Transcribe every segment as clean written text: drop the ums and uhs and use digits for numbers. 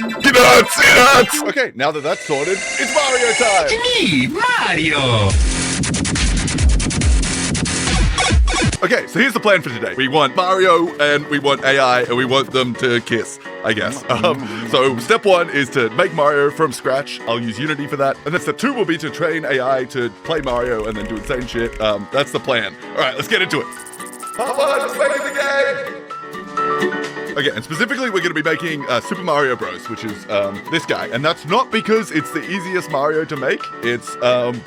Peanuts! Okay, now that that's sorted, it's Mario time! Me, Mario! Okay, so here's the plan for today. We want Mario and we want AI and we want them to kiss, I guess. So step one is to make Mario from scratch. I'll use Unity for that. And then step two will be to train AI to play Mario and then do insane shit. That's the plan. All right, let's get into it. Come on, let's make the game! Okay, and specifically we're going to be making Super Mario Bros, which is this guy. And that's not because it's the easiest Mario to make. It's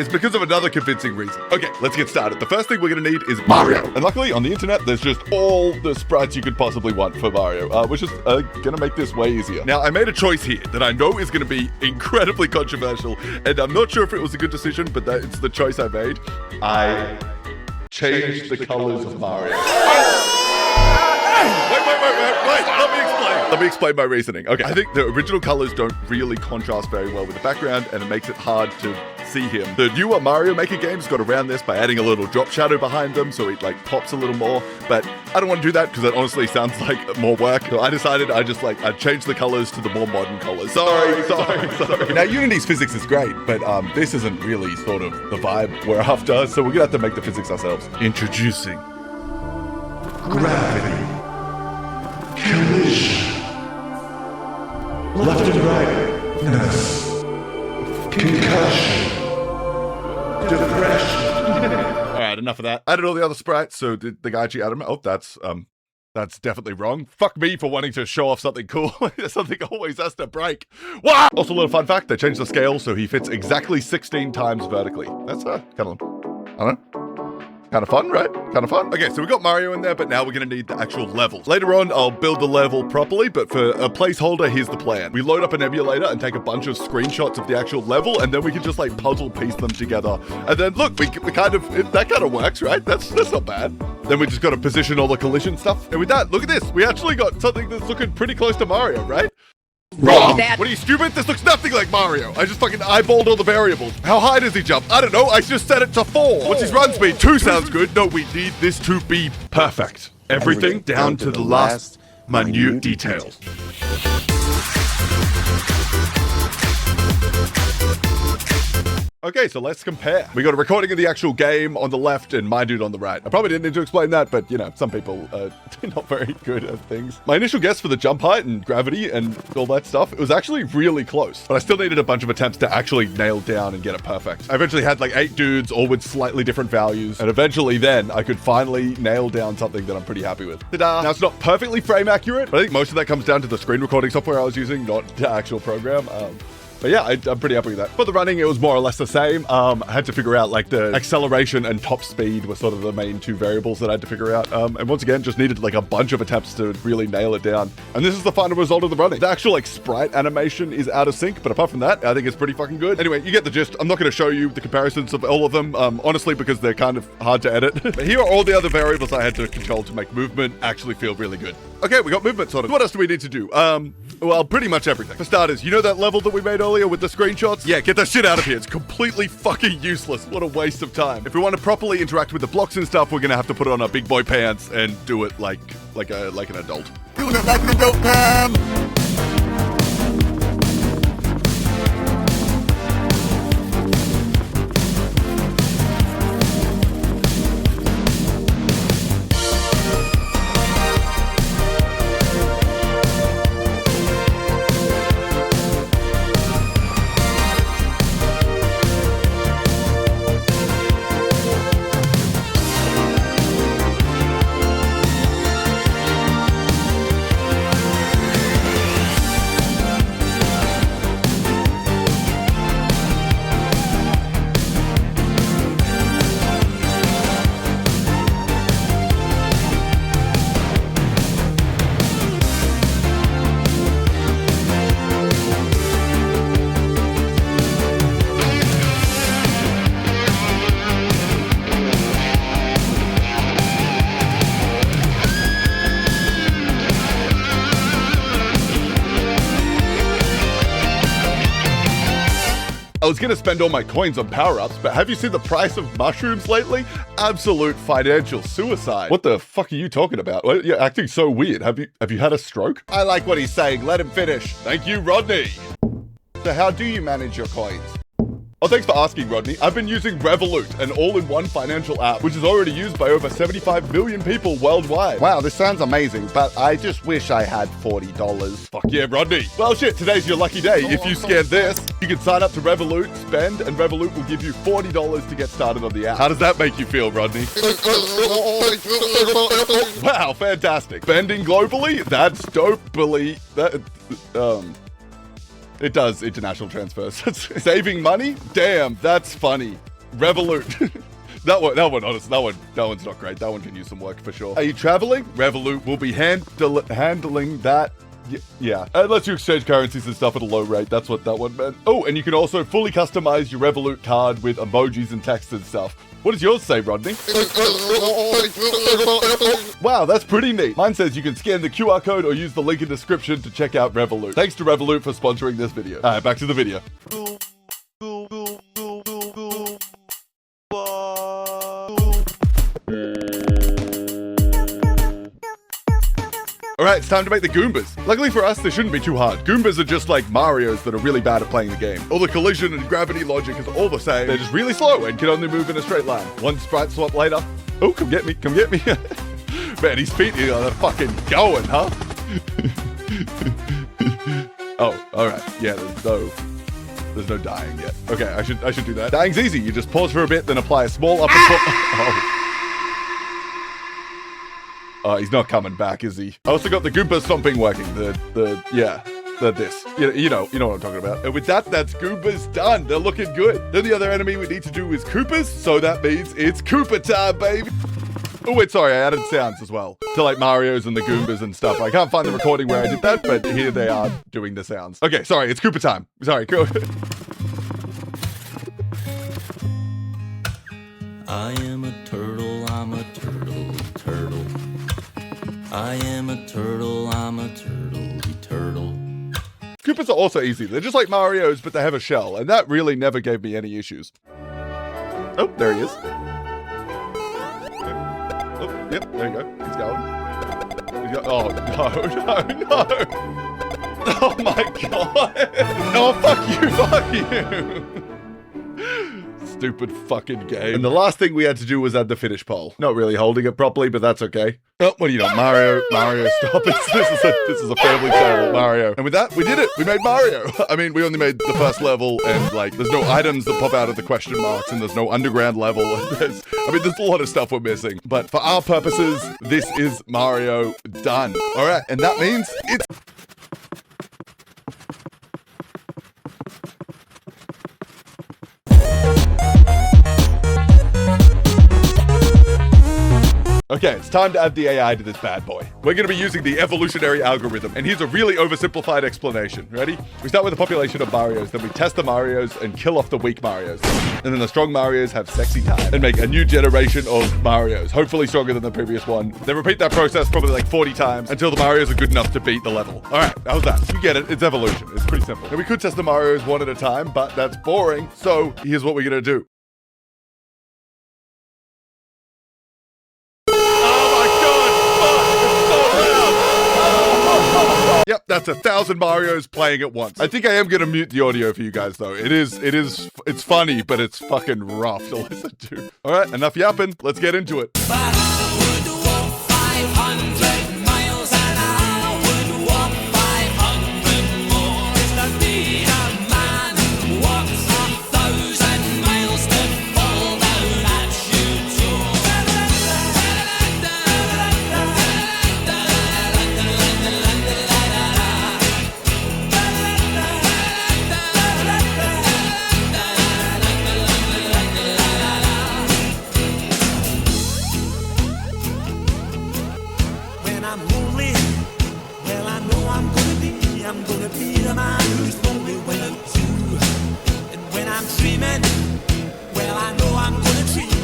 because of another convincing reason. Okay, let's get started. The first thing we're going to need is Mario. And luckily on the internet, there's just all the sprites you could possibly want for Mario, which is going to make this way easier. Now, I made a choice here that I know is going to be incredibly controversial, and I'm not sure if it was a good decision, but it's the choice I made. I changed the colors of Mario. Wait, let me explain my reasoning. Okay, I think the original colors don't really contrast very well with the background, and it makes it hard to see him. The newer Mario Maker games got around this by adding a little drop shadow behind them, so it like pops a little more, but I don't want to do that because it honestly sounds like more work. So I decided I'd change the colors to the more modern colors. Sorry. Now, Unity's physics is great, but this isn't really sort of the vibe we're after, so we're gonna have to make the physics ourselves. Introducing gravity. Collision. Left and rightness. Concussion. Depression. Alright, enough of that. Added all the other sprites, so did the guy actually add them? Oh, that's definitely wrong. Fuck me for wanting to show off something cool. Something always has to break. What? Also, a little fun fact, they changed the scale so he fits exactly 16 times vertically. That's kind of, I don't know. Kind of fun, right? Kind of fun. Okay, so we got Mario in there, but now we're going to need the actual levels. Later on, I'll build the level properly, but for a placeholder, here's the plan. We load up an emulator and take a bunch of screenshots of the actual level, and then we can just like puzzle piece them together. And then look, that kind of works, right? That's not bad. Then we just got to position all the collision stuff. And with that, look at this. We actually got something that's looking pretty close to Mario, right? Wrong! What are you, stupid? This looks nothing like Mario. I just fucking eyeballed all the variables. How high does he jump? I don't know. I just set it to 4. What's his run speed? 2 sounds good. No, we need this to be perfect. Everything down to the last minute details. Okay, so let's compare. We got a recording of the actual game on the left and my dude on the right. I probably didn't need to explain that, but you know, some people are not very good at things. My initial guess for the jump height and gravity and all that stuff, it was actually really close, but I still needed a bunch of attempts to actually nail down and get it perfect. I eventually had like 8 dudes, all with slightly different values, and eventually then I could finally nail down something that I'm pretty happy with. Ta-da! Now, it's not perfectly frame accurate, but I think most of that comes down to the screen recording software I was using, not the actual program. But yeah, I'm pretty happy with that. For the running, it was more or less the same. I had to figure out like the acceleration and top speed were sort of the main 2 variables that I had to figure out. And once again, just needed like a bunch of attempts to really nail it down. And this is the final result of the running. The actual like sprite animation is out of sync, but apart from that, I think it's pretty fucking good. Anyway, you get the gist. I'm not going to show you the comparisons of all of them, honestly, because they're kind of hard to edit. But here are all the other variables I had to control to make movement actually feel really good. Okay, we got movement sorted. What else do we need to do? Well, pretty much everything. For starters, you know that level that we made earlier with the screenshots? Yeah, get that shit out of here. It's completely fucking useless. What a waste of time. If we want to properly interact with the blocks and stuff, we're gonna have to put on our big boy pants and do it like an adult. Doing it like an adult, man! I was gonna spend all my coins on power-ups, but have you seen the price of mushrooms lately? Absolute financial suicide. What the fuck are you talking about? Well, you're acting so weird. Have you had a stroke? I like what he's saying. Let him finish. Thank you, Rodney. So how do you manage your coins? Oh, thanks for asking, Rodney. I've been using Revolut, an all-in-one financial app, which is already used by over 75 million people worldwide. Wow, this sounds amazing, but I just wish I had $40. Fuck yeah, Rodney. Well, shit, today's your lucky day. If you scan this, you can sign up to Revolut, spend, and Revolut will give you $40 to get started on the app. How does that make you feel, Rodney? Wow, fantastic. Spending globally? That's dopely. It does international transfers. Saving money? Damn, that's funny. Revolut. That one, honestly, that one's not great. That one can use some work for sure. Are you traveling? Revolut will be handling that. Yeah, it lets you exchange currencies and stuff at a low rate. That's what that one meant. Oh, and you can also fully customize your Revolut card with emojis and text and stuff. What does yours say, Rodney? Wow, that's pretty neat. Mine says you can scan the QR code or use the link in the description to check out Revolut. Thanks to Revolut for sponsoring this video. All right, back to the video. All right, it's time to make the Goombas. Luckily for us, they shouldn't be too hard. Goombas are just like Marios that are really bad at playing the game. All the collision and gravity logic is all the same. They're just really slow and can only move in a straight line. One sprite swap later. Oh, come get me, come get me. Man, his feet are fucking going, huh? Oh, all right. Yeah, there's no dying yet. Okay, I should do that. Dying's easy. You just pause for a bit, then apply a small upper Oh. He's not coming back, is he? I also got the Goomba stomping working. This. You know what I'm talking about. And with that, that's Goombas done. They're looking good. Then the other enemy we need to do is Koopas, so that means it's Koopa time, baby. Oh, wait, sorry, I added sounds as well to like Mario's and the Goombas and stuff. I can't find the recording where I did that, but here they are doing the sounds. Okay, sorry, it's Koopa time. Sorry, cool. I am a turtle, I'm a turtle, turtle. I am a turtle, I'm a turtle, turtle. Koopas are also easy. They're just like Mario's, but they have a shell, and that really never gave me any issues. Oh, there he is. Oh, yep, there you go. He's going. Oh, no. Oh my god. Oh, fuck you. Stupid fucking game. And the last thing we had to do was add the finish pole. Not really holding it properly, but that's okay. Oh, what do you know? Mario, stop it. This is a family channel, Mario. And with that, we did it. We made Mario. I mean, we only made the first level, and like, there's no items that pop out of the question marks, and there's no underground level. There's a lot of stuff we're missing. But for our purposes, this is Mario done. All right, and that means it's... Okay, it's time to add the AI to this bad boy. We're going to be using the evolutionary algorithm, and here's a really oversimplified explanation. Ready? We start with a population of Marios, then we test the Marios and kill off the weak Marios. And then the strong Marios have sexy time and make a new generation of Marios, hopefully stronger than the previous one. Then repeat that process probably like 40 times until the Marios are good enough to beat the level. All right, how's that? You get it. It's evolution. It's pretty simple. And we could test the Marios one at a time, but that's boring. So here's what we're going to do. Yep, that's 1,000 Marios playing at once. I think I am gonna mute the audio for you guys though. It's funny, but it's fucking rough to listen to. All right, enough yapping. Let's get into it.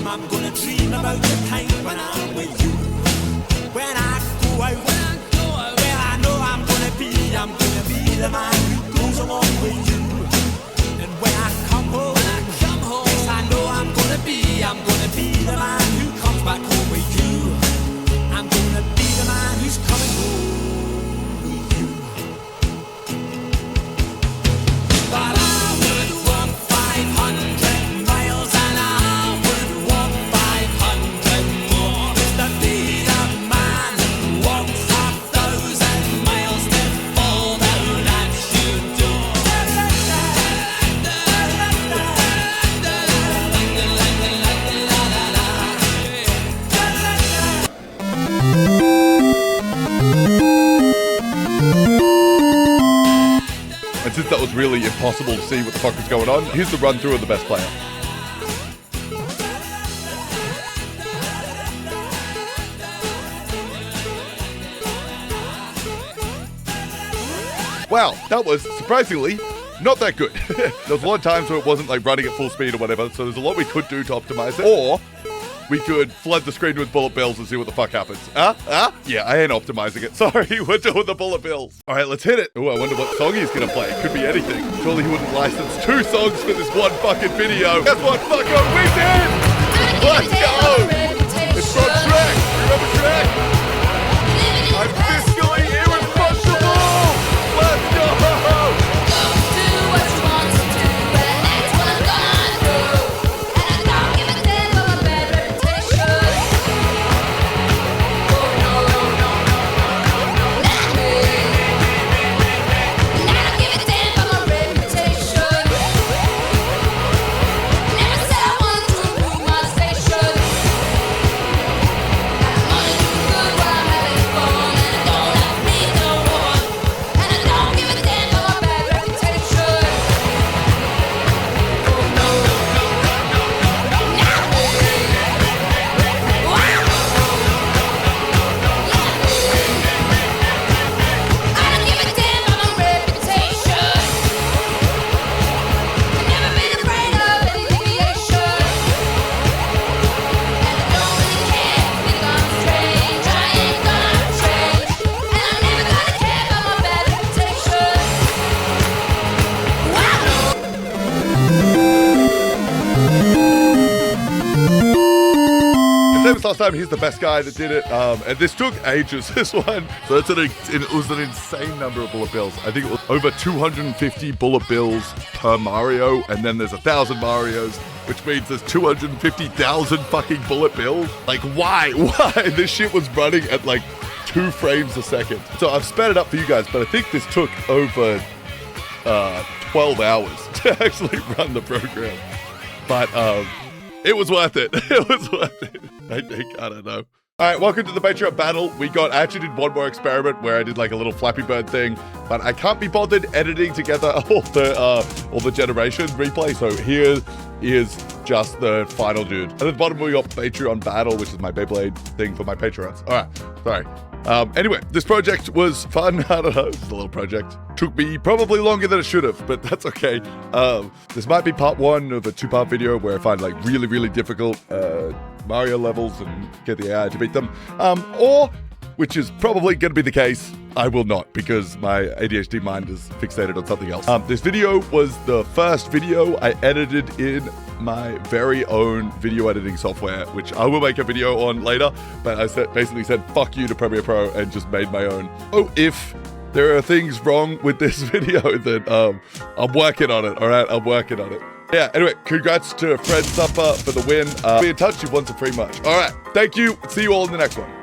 I'm gonna dream about the time when I'm with you. When I go out, well I know I'm gonna be the man who goes along with you. And when I come home, And since that was really impossible to see what the fuck was going on, here's the run through of the best player. Wow, that was surprisingly not that good. There was a lot of times where it wasn't like running at full speed or whatever, so there's a lot we could do to optimize it. Or we could flood the screen with bullet bills and see what the fuck happens. Yeah, I ain't optimizing it. Sorry, we're doing the bullet bills. All right, let's hit it. Oh, I wonder what song he's gonna play. Could be anything. Surely he wouldn't license 2 songs for this one fucking video. Guess what, fucker? We did! Let's go! It's from Shrek. Remember Shrek? I'm fiscally irresponsible! Let's go! Last time, he's the best guy that did it, and this took ages, this one. So it was an insane number of bullet bills. I think it was over 250 bullet bills per Mario, and then there's 1,000 Marios, which means there's 250,000 fucking bullet bills. Like, why? This shit was running at like 2 frames a second. So I've sped it up for you guys, but I think this took over 12 hours to actually run the program. But it was worth it. It was worth it. I think. I don't know. All right, welcome to the Patreon battle. I actually did one more experiment where I did like a little Flappy Bird thing, but I can't be bothered editing together all the generation replay. So here is just the final dude. And at the bottom we got Patreon battle, which is my Beyblade thing for my Patreons. All right, sorry. Anyway, this project was fun. I don't know, it's a little project. Took me probably longer than it should have, but that's okay. This might be part 1 of a 2-part video where I find like really, really difficult Mario levels and get the AI to beat them. Or, which is probably going to be the case, I will not, because my ADHD mind is fixated on something else. This video was the first video I edited in my very own video editing software, which I will make a video on later, but I basically said fuck you to Premiere Pro and just made my own. Oh, if there are things wrong with this video, then I'm working on it, all right? I'm working on it. Yeah, anyway, congrats to Fred Supper for the win. Be in touch, you've won some free merch. All right, thank you. See you all in the next one.